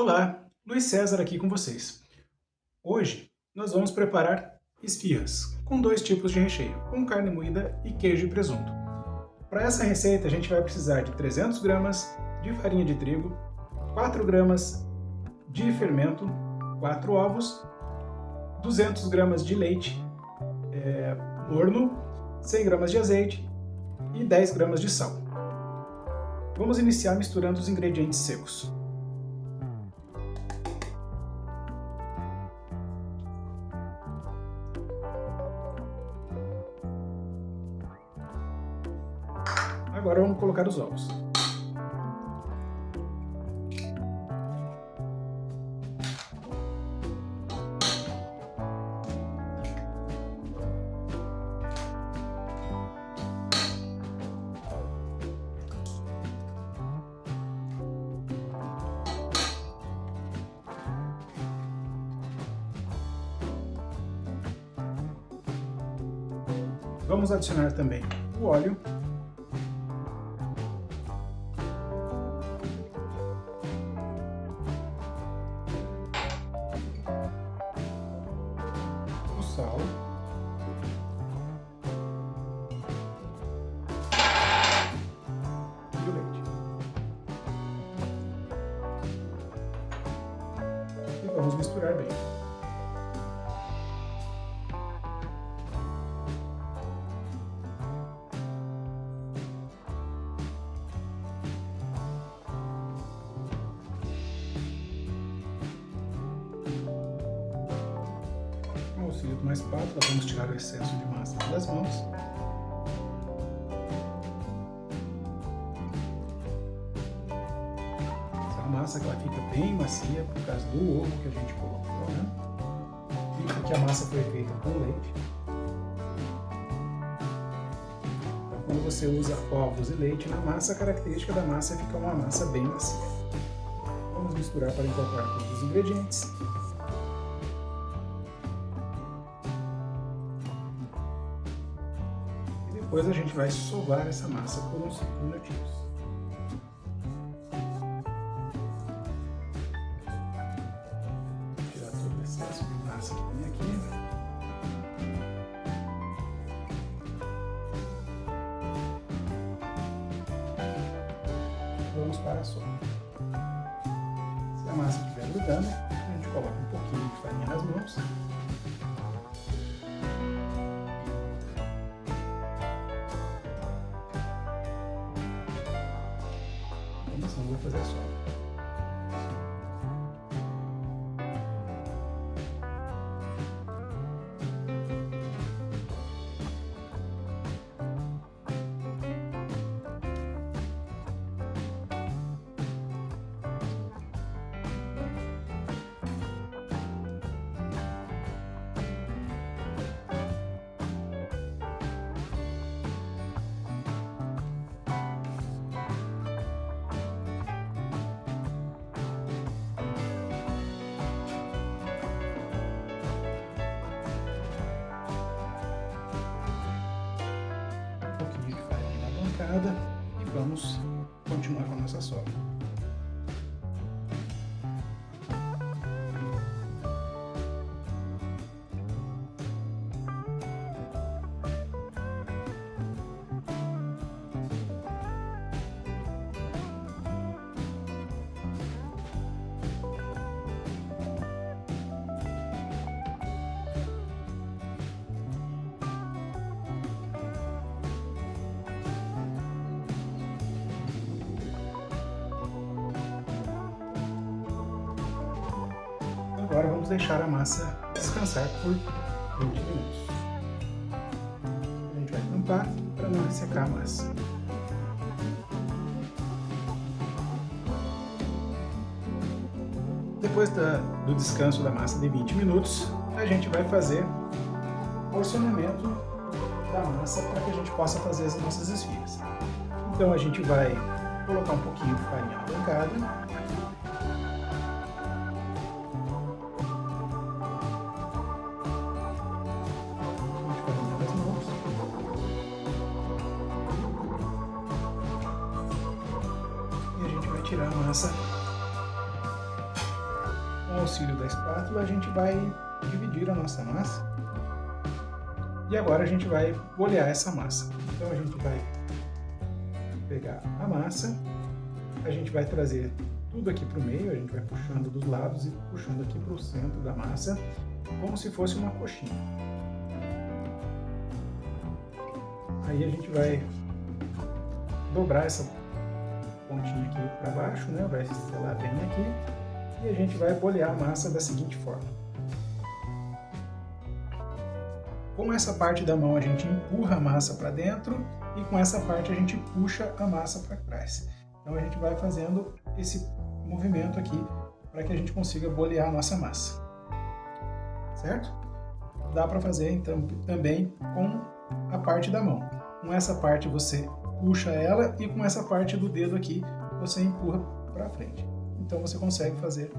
Olá, Luiz César aqui com vocês. Hoje nós vamos preparar esfirras com dois tipos de recheio, com carne moída e queijo e presunto. Para essa receita a gente vai precisar de 300 gramas de farinha de trigo, 4 gramas de fermento, 4 ovos, 200 gramas de leite morno, 100 gramas de azeite e 10 gramas de sal. Vamos iniciar misturando os ingredientes secos. Agora vamos colocar os ovos. Vamos adicionar também o óleo. O sal. E o leite. E vamos misturar bem. Com o auxílio de uma espátula, vamos tirar o excesso de massa das mãos. Essa massa que ela fica bem macia por causa do ovo que a gente colocou, né? E porque a massa foi feita com leite. Então, quando você usa ovos e leite na massa, a característica da massa é ficar uma massa bem macia. Vamos misturar para incorporar todos os ingredientes. Depois a gente vai sovar essa massa por uns 5 minutinhos. Tirar todo o excesso de massa que tem aqui. Vamos para a sopa. Se a massa estiver grudando, a gente coloca um pouquinho de farinha nas mãos. Assim vou fazer a sopa. E vamos continuar com a nossa sopa. Agora vamos deixar a massa descansar por 20 minutos. A gente vai tampar para não ressecar a massa. Depois do descanso da massa de 20 minutos, a gente vai fazer o porcionamento da massa para que a gente possa fazer as nossas esfirras. Então a gente vai colocar um pouquinho de farinha alongada. Tirar a massa auxílio da espátula, a gente vai dividir a nossa massa. E agora a gente vai bolear essa massa. Então a gente vai pegar a massa, a gente vai trazer tudo aqui para o meio, a gente vai puxando dos lados e puxando aqui para o centro da massa, como se fosse uma coxinha. Aí a gente vai dobrar essa pontinha aqui para baixo, né? Vai selar bem aqui e a gente vai bolear a massa da seguinte forma. Com essa parte da mão a gente empurra a massa para dentro e com essa parte a gente puxa a massa para trás. Então a gente vai fazendo esse movimento aqui para que a gente consiga bolear a nossa massa, certo? Dá para fazer então também com a parte da mão. Com essa parte você puxa ela e com essa parte do dedo aqui você empurra para frente. Então você consegue fazer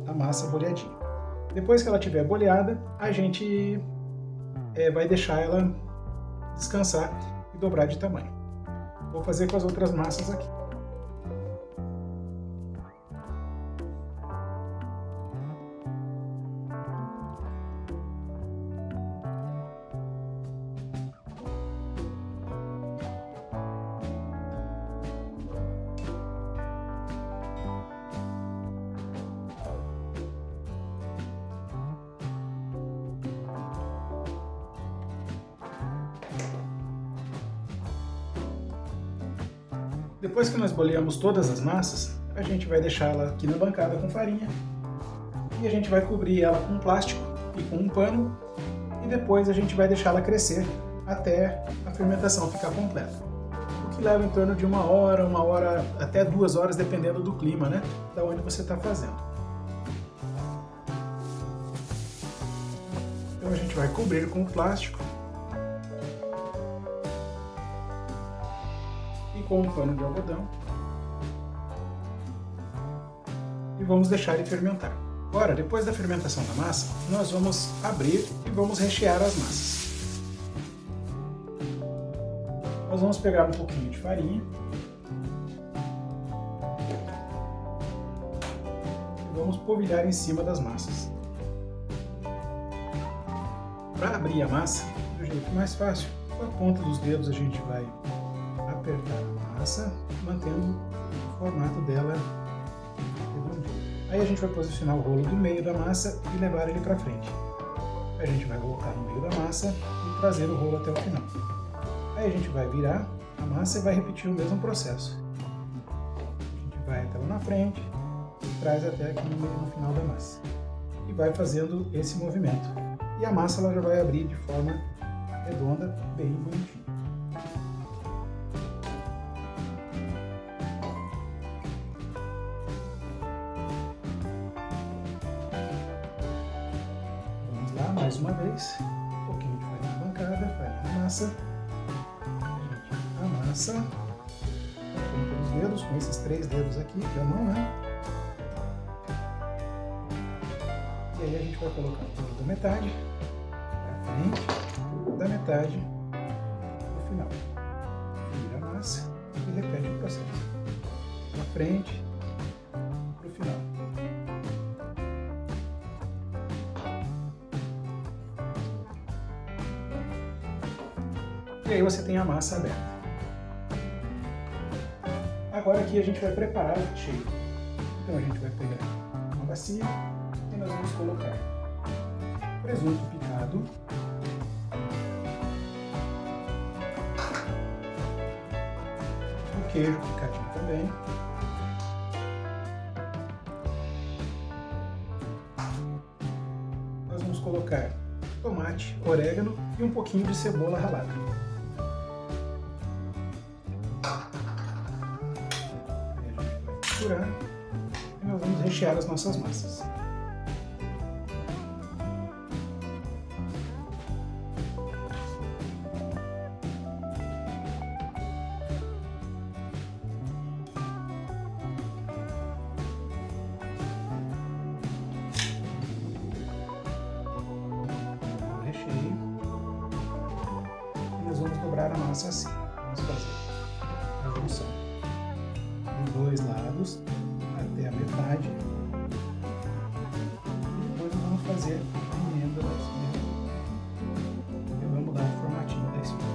a massa boleadinha. Depois que ela estiver boleada, a gente vai deixar ela descansar e dobrar de tamanho. Vou fazer com as outras massas aqui. Depois que nós boleamos todas as massas, a gente vai deixar ela aqui na bancada com farinha e a gente vai cobrir ela com plástico e com um pano e depois a gente vai deixar ela crescer até a fermentação ficar completa. O que leva em torno de uma hora até 2 horas, dependendo do clima, né? Da onde você está fazendo. Então a gente vai cobrir com o plástico com um pano de algodão e vamos deixar ele fermentar. Agora, depois da fermentação da massa, nós vamos abrir e vamos rechear as massas. Nós vamos pegar um pouquinho de farinha e vamos polvilhar em cima das massas. Para abrir a massa, do jeito mais fácil, com a ponta dos dedos a gente vai apertar a massa, mantendo o formato dela redondinho. Aí a gente vai posicionar o rolo do meio da massa e levar ele para frente. A gente vai voltar no meio da massa e trazer o rolo até o final. Aí a gente vai virar a massa e vai repetir o mesmo processo. A gente vai até lá na frente e traz até aqui no final da massa. E vai fazendo esse movimento. E a massa ela já vai abrir de forma redonda, bem bonitinha. Mais uma vez, um pouquinho de farinha na bancada, farinha na massa. A gente amassa com os dedos, com esses 3 dedos aqui da mão, né? E aí a gente vai colocar o rolo da metade para frente, da metade no final. Vira a massa e repete o processo. Da frente para o final. E aí você tem a massa aberta. Agora aqui a gente vai preparar o recheio. Então a gente vai pegar uma bacia e nós vamos colocar presunto picado, o queijo picadinho também, nós vamos colocar tomate, orégano e um pouquinho de cebola ralada. E nós vamos rechear as nossas massas. O recheio. E nós vamos dobrar a massa assim. Vamos fazer a junção de 2 lados até a metade fazer a emenda da esfirra. E vamos dar um formatinho da esfirra.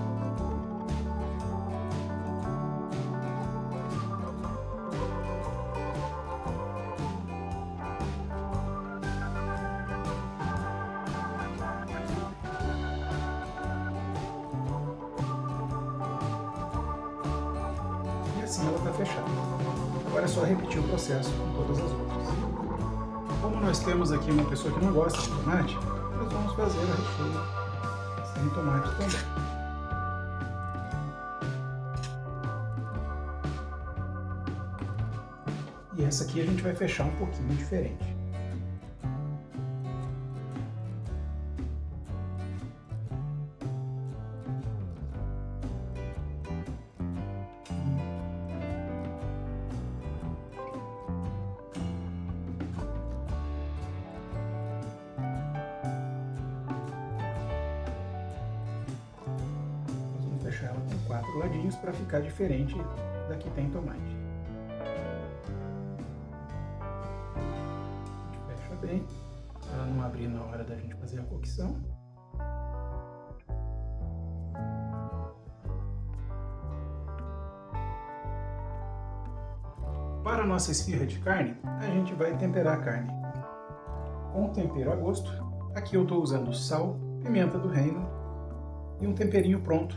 Assim ela está fechada. Agora é só repetir o processo com todas as outras. Como nós temos aqui uma pessoa que não gosta de tomate, nós vamos fazer a recheio sem tomate também. E essa aqui a gente vai fechar um pouquinho diferente. Fechar ela com 4 ladinhos para ficar diferente da que tem tomate. A gente fecha bem, para não abrir na hora da gente fazer a cocção. Para a nossa esfirra de carne, a gente vai temperar a carne com tempero a gosto. Aqui eu estou usando sal, pimenta do reino e um temperinho pronto.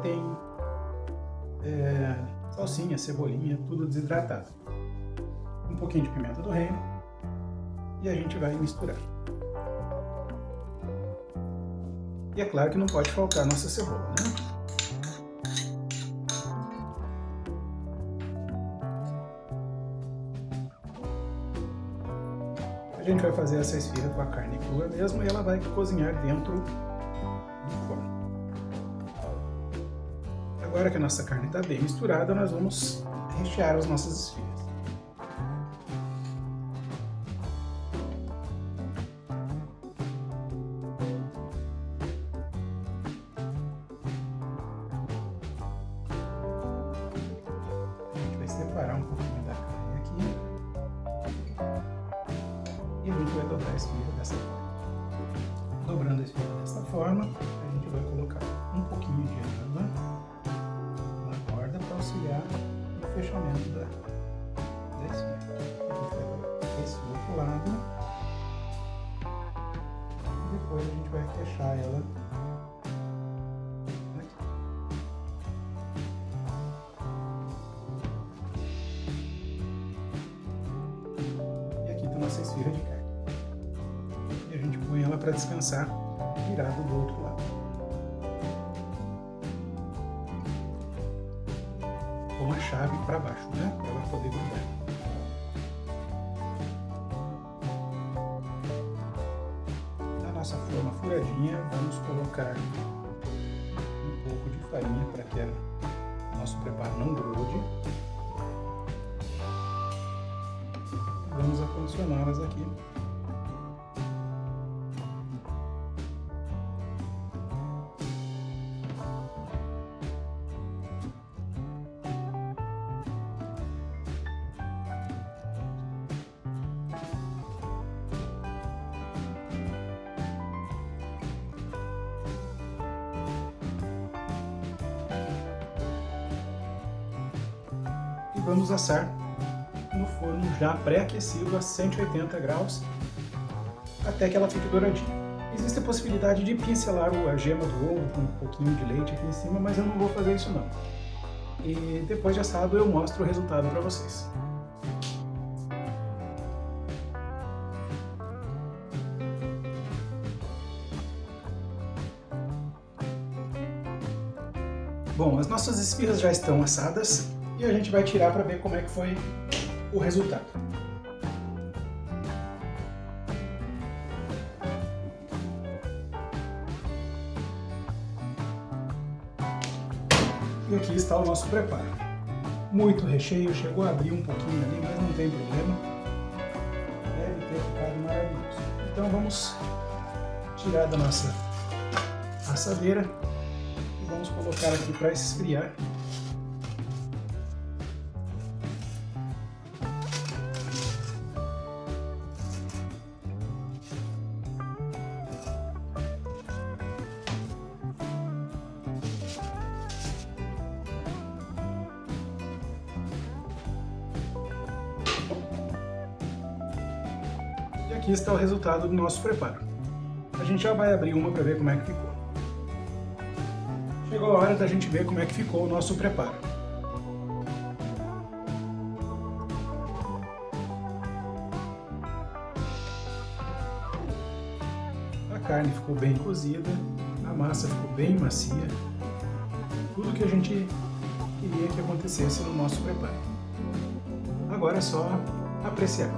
Tem salsinha, cebolinha, tudo desidratado. Um pouquinho de pimenta do reino e a gente vai misturar. E é claro que não pode faltar a nossa cebola, né? A gente vai fazer essa esfirra com a carne crua mesmo e ela vai cozinhar dentro do forno. Agora que a nossa carne está bem misturada, nós vamos rechear as nossas esfirras. A gente vai separar um pouquinho da carne aqui e a gente vai dobrar a esfirra dessa forma. Dobrando a esfirra dessa forma, a gente vai colocar um pouquinho de água para auxiliar no fechamento da esfirra. A gente vai colocar esse outro lado e depois a gente vai fechar ela aqui. E aqui está a nossa esfirra de carne. E a gente põe ela para descansar virado do outro lado. Com a chave para baixo, né? Para ela poder grudar. Na nossa forma furadinha, vamos colocar um pouco de farinha para que o nosso preparo não grude. Vamos acondicioná-las aqui. E vamos assar no forno já pré-aquecido a 180 graus até que ela fique douradinha. Existe a possibilidade de pincelar a gema do ovo com um pouquinho de leite aqui em cima, mas eu não vou fazer isso não. E depois de assado eu mostro o resultado para vocês. Bom, as nossas esfirras já estão assadas e a gente vai tirar para ver como é que foi o resultado. E aqui está o nosso preparo. Muito recheio, chegou a abrir um pouquinho ali, mas não tem problema. Deve ter ficado maravilhoso. Então vamos tirar da nossa assadeira e vamos colocar aqui para esfriar. aqui está o resultado do nosso preparo. A gente já vai abrir uma para ver como é que ficou. Chegou a hora da gente ver como é que ficou o nosso preparo. A carne ficou bem cozida, a massa ficou bem macia. Tudo que a gente queria que acontecesse no nosso preparo. Agora é só apreciar.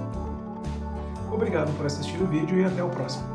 Obrigado por assistir o vídeo e até o próximo.